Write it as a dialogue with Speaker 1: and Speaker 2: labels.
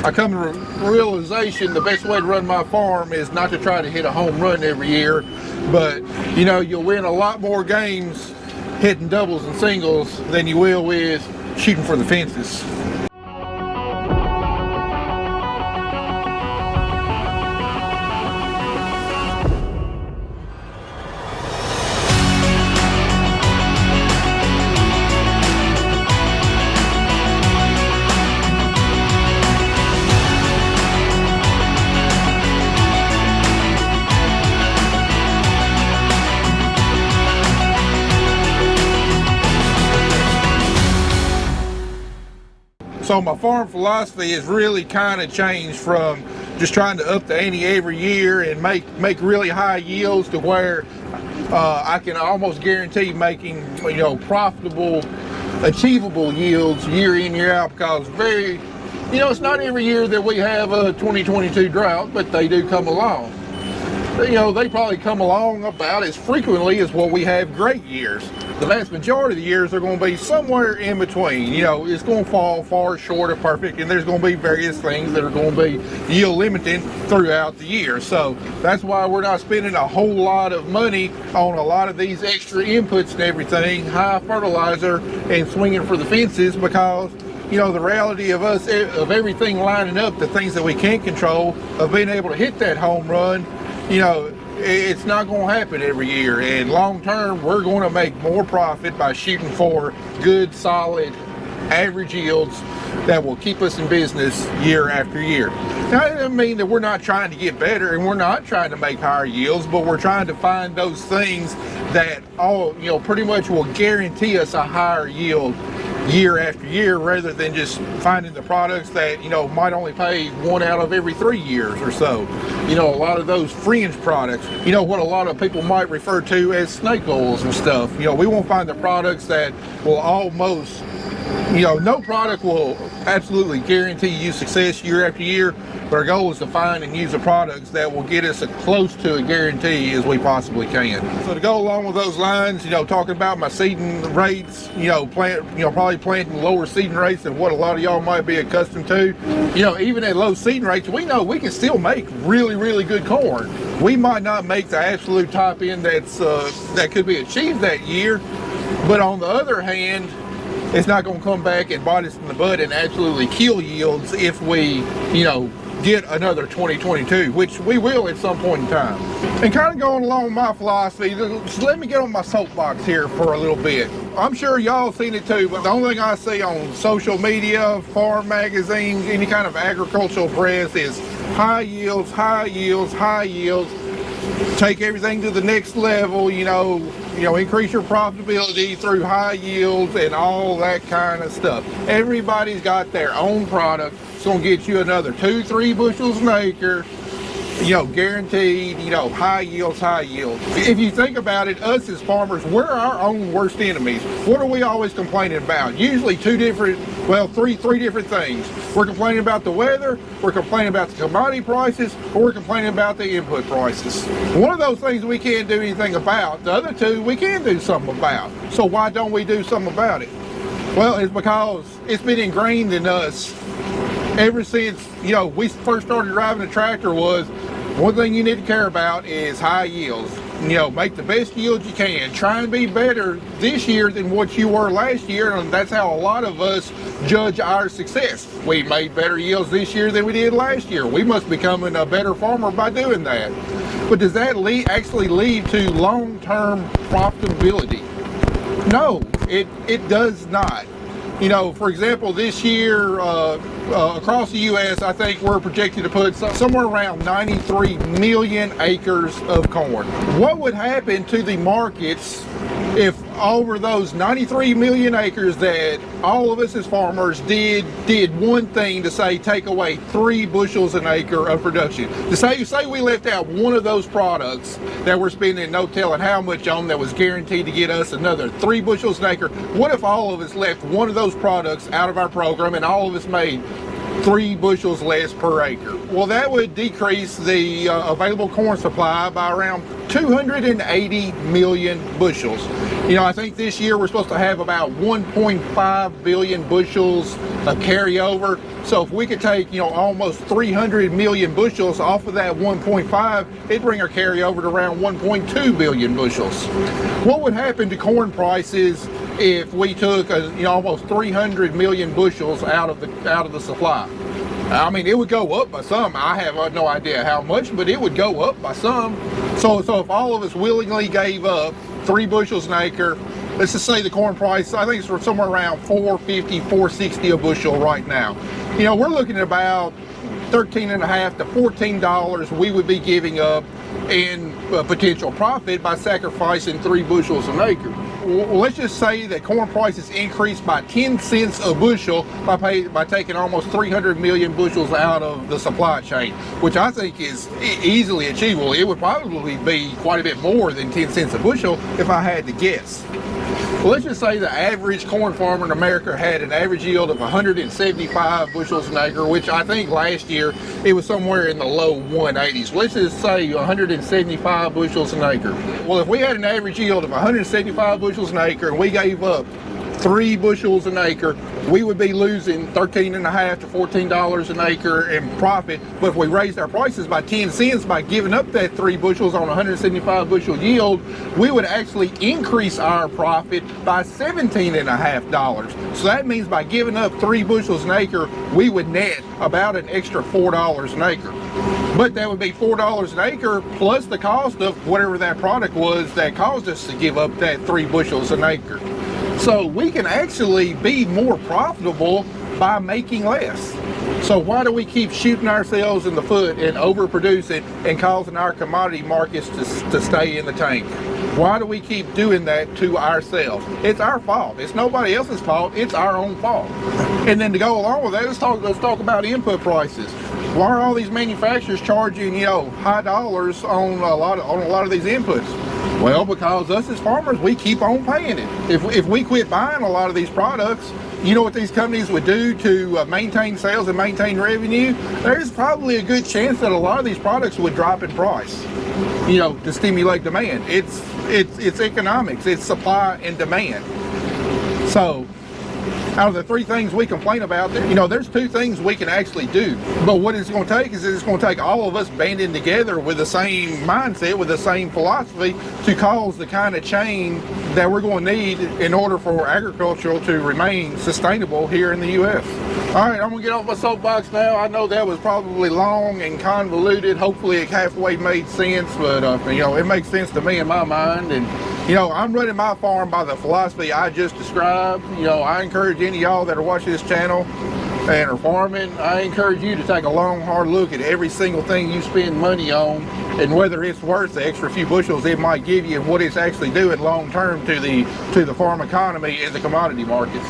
Speaker 1: I come to the realization the best way to run my farm is not to try to hit a home run every year, but you know, you'll win a lot more games hitting doubles and singles than you will with shooting for the fences. So my farm philosophy has really kind of changed from just trying to up the ante every year and make really high yields to where I can almost guarantee making, you know, profitable, achievable yields year in, year out, because you know, it's not every year that we have a 2022 drought, but they do come along. You know, they probably come along about as frequently as what we have great years. The vast majority of the years are going to be somewhere in between. You know, it's going to fall far short of perfect, and there's going to be various things that are going to be yield limiting throughout the year. So that's why we're not spending a whole lot of money on a lot of these extra inputs and everything, high fertilizer and swinging for the fences, because you know, the reality of us, of everything lining up, the things that we can't control, of being able to hit that home run, you know, it's not going to happen every year. And long term, we're going to make more profit by shooting for good, solid, average yields that will keep us in business year after year. Now, that doesn't mean that we're not trying to get better and we're not trying to make higher yields, but we're trying to find those things that you know, pretty much will guarantee us a higher yield year after year, rather than just finding the products that, you know, might only pay 1 out of every 3 years or so. You know, a lot of those fringe products, you know, what a lot of people might refer to as snake oils and stuff. You know, we won't find the products that will almost, you know, no product will absolutely guarantee you success year after year, but our goal is to find and use the products that will get us as close to a guarantee as we possibly can. So to go along with those lines, you know, talking about my seeding rates, you know, probably planting lower seeding rates than what a lot of y'all might be accustomed to. You know, even at low seeding rates, we know we can still make really, really good corn. We might not make the absolute top end that could be achieved that year, but on the other hand, it's not going to come back and bite us in the butt and absolutely kill yields if we, you know, get another 2022, which we will at some point in time. And kind of going along with my philosophy, just let me get on my soapbox here for a little bit. I'm sure y'all seen it too, but the only thing I see on social media, farm magazines, any kind of agricultural press is high yields, high yields, high yields. Take everything to the next level, you know, increase your profitability through high yields and all that kind of stuff. Everybody's got their own product. It's going to get you another 2-3 bushels an acre, you know, guaranteed, you know, high yields, high yields. If you think about it, us as farmers, we're our own worst enemies. What are we always complaining about? Usually three different things. We're complaining about the weather, we're complaining about the commodity prices, or we're complaining about the input prices. One of those things we can't do anything about. The other two we can do something about. So why don't we do something about it? Well, it's because it's been ingrained in us ever since, you know, we first started driving a tractor. Was one thing you need to care about is high yields. You know, make the best yields you can. Try and be better this year than what you were last year, and that's how a lot of us judge our success. We made better yields this year than we did last year. We must be becoming a better farmer by doing that. But does that actually lead to long-term profitability? No, it does not. You know, for example, this year across the U.S., I think we're projected to put somewhere around 93 million acres of corn. What would happen to the markets if over those 93 million acres that all of us as farmers did one thing to say take away 3 bushels an acre of production? To say we left out one of those products that we're spending no telling how much on, that was guaranteed to get us another 3 bushels an acre. What if all of us left one of those products out of our program and all of us made 3 bushels less per acre? Well, that would decrease the available corn supply by around 280 million bushels. You know, I think this year we're supposed to have about 1.5 billion bushels of carryover. So if we could take, you know, almost 300 million bushels off of that 1.5, it'd bring our carryover to around 1.2 billion bushels. What would happen to corn prices if we took, you know, almost 300 million bushels out of the supply? I mean, it would go up by some. I have no idea how much, but it would go up by some. So if all of us willingly gave up 3 bushels an acre, let's just say the corn price, I think it's somewhere around $4.50, $4.60 a bushel right now. You know, we're looking at about $13.50 to $14 we would be giving up in potential profit by sacrificing 3 bushels an acre. Well, let's just say that corn prices increased by 10 cents a bushel by taking almost 300 million bushels out of the supply chain, which I think is easily achievable. It would probably be quite a bit more than 10 cents a bushel if I had to guess. Well, let's just say the average corn farmer in America had an average yield of 175 bushels an acre, which I think last year it was somewhere in the low 180s. Let's just say 175 bushels an acre. Well, if we had an average yield of 175 bushels an acre and we gave up 3 bushels an acre, we would be losing $13.50 to $14 an acre in profit. But if we raised our prices by 10 cents by giving up that 3 bushels on 175 bushel yield, we would actually increase our profit by $17.50. So that means by giving up 3 bushels an acre, we would net about an extra $4 an acre. But that would be $4 an acre plus the cost of whatever that product was that caused us to give up that 3 bushels an acre. So we can actually be more profitable by making less. So why do we keep shooting ourselves in the foot and overproducing and causing our commodity markets to stay in the tank? Why do we keep doing that to ourselves? It's our fault. It's nobody else's fault. It's our own fault. And then to go along with that, let's talk about input prices. Why are all these manufacturers charging, you know, high dollars on a lot of these inputs? Well, because us as farmers, we keep on paying it. If we quit buying a lot of these products, you know what these companies would do to maintain sales and maintain revenue? There's probably a good chance that a lot of these products would drop in price, you know, to stimulate demand. It's economics, it's supply and demand. So out of the 3 things we complain about, you know, there's 2 things we can actually do. But what it's going to take is it's going to take all of us banding together with the same mindset, with the same philosophy to cause the kind of change that we're going to need in order for agriculture to remain sustainable here in the U.S. All right, I'm going to get off my soapbox now. I know that was probably long and convoluted. Hopefully it halfway made sense, but you know, it makes sense to me in my mind. And you know, I'm running my farm by the philosophy I just described. You know, I encourage any of y'all that are watching this channel and are farming, I encourage you to take a long, hard look at every single thing you spend money on and whether it's worth the extra few bushels it might give you and what it's actually doing long term to the farm economy and the commodity markets.